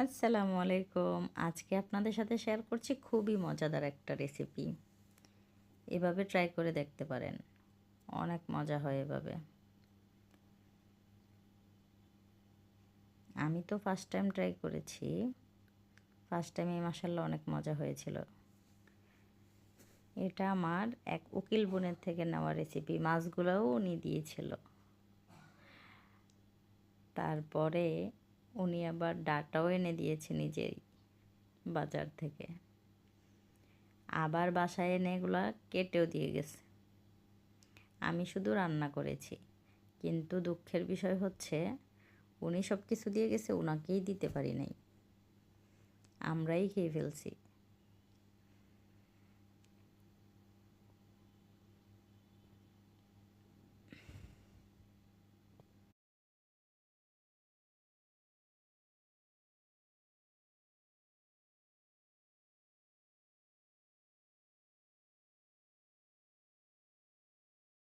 আসসালামু আলাইকুম। আজকে আপনাদের সাথে শেয়ার করছি খুবই মজাদার একটা রেসিপি। এভাবে ট্রাই করে দেখতে পারেন। অনেক মজা হয় এভাবে। আমি তো ফার্স্ট টাইম ট্রাই করেছি। ফার্স্ট টাইমেই মাশাআল্লাহ অনেক মজা হয়েছিল। এটা আমার এক উকিল বোনের থেকে নেওয়া রেসিপি। মাছগুলোও উনি দিয়েছিল। তারপরে উনি আবার ডাঁটাও এনে দিয়েছে নিজেই বাজার থেকে। আবার বাসায় এনে এগুলা কেটেও দিয়ে গেছে। আমি শুধু রান্না করেছি, কিন্তু দুঃখের বিষয় হচ্ছে উনি সব কিছু দিয়ে গেছে, ওনাকেই দিতে পারি নাই, আমরাই খেয়ে ফেলছি।